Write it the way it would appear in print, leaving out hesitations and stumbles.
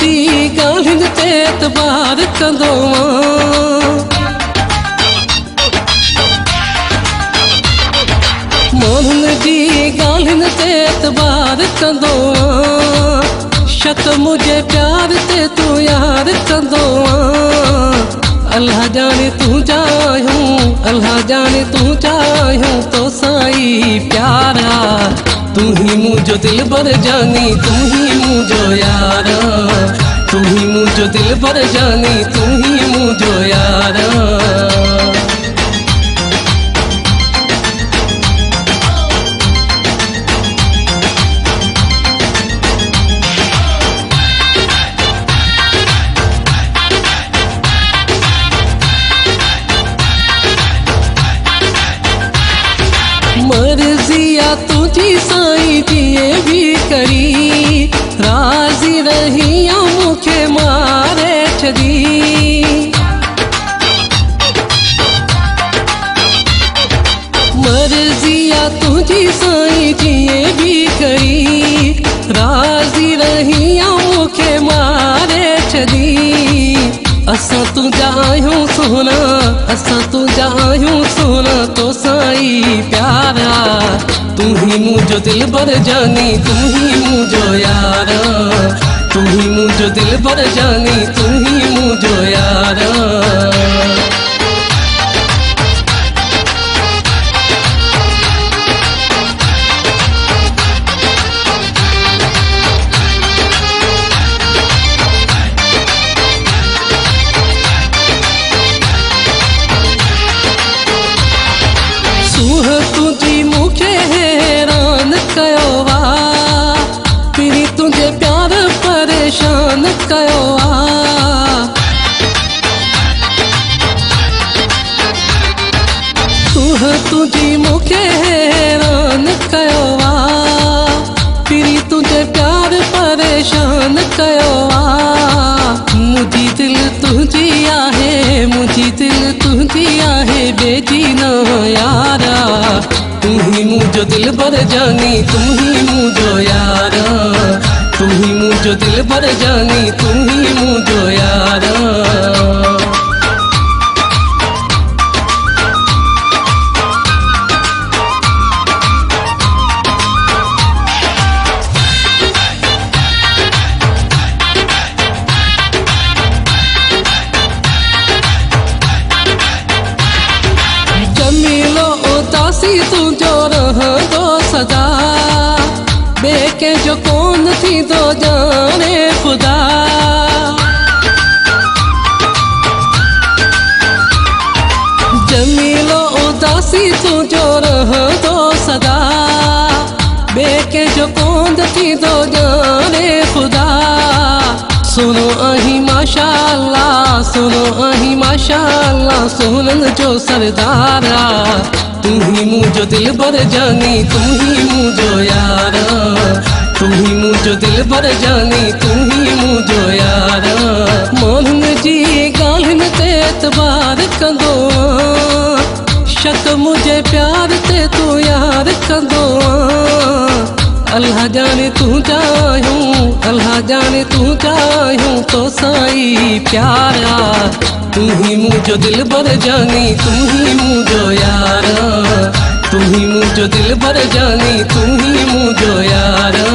जी ॻाल्हियुनि ते एतबार कंदो माण्हुनि जी ॻाल्हियुनि ते एतबार कंदो शक मुझे प्यार ते तू यार कंदो अल्लाह जाने तू चाहूं अल्लाह जाने तू चाहूं तो साई प्यारा तू ही मुझो दिल भर जानी तू ही मुझो यारा तू ही मुझो दिल भर जानी तू ही मुझो यारा मर्जिया तुझी साईं जिए भी करी राजी रही मुखे मारे छदी मर्जिया तुझी साईं जिए भी करी राजी रही मुखे मारे छदी असां तुझा आहियूं सोना असां तुझा आहियूं सोना तो साईं प्यारा तू ही मुझो दिल भर जानी तू ही मुझो यारा तू ही मुझो दिल भर जानी तू ही मुझो यारा तुझी मुखे हैरान कयो वा पिरी तुझे प्यार परेशान कयो वा तुझी मुखे हैरान कयो वा पिरी तुझे प्यार परेशान कयो वा मुझी दिल तुझी आहे मुझी दिल तुझी आहे बेजी न यारा तू ही मुझो दिल भर जानी तू ही मुझो यारा तू ही मुझो दिल भर जानी तू ही मुझो यारा जमीलो उदासी तुझो रहंदो सदा ॿिए कंहिंजो कोन थींदो जाने ख़ुदा जमीलो उदासी तुझो रहंदो सदा ॿिए कंहिंजो कोन थींदो जाने ख़ुदा सुनो आही माशाअल्लाह सुनो आही माशाअल्लाह सोनन जो सरदारा तू ही मुझो दिल भर जानी तू ही मुझो यारा तू ही मुझो दिल भर जानी तू ही मुझो यारा माण्हुनि जी ॻाल्हियुनि ते एतबार कंदो शक मुझे प्यार ते तू यार कंदो अल्लाह जाने तू चाहूं अल्लाह जाने तू चाहूं तो साईं प्यारा तू ही मुझो दिल भर जानी तू ही मुझो यारा तू ही मुझो दिल भर जानी तू ही मुझो यारा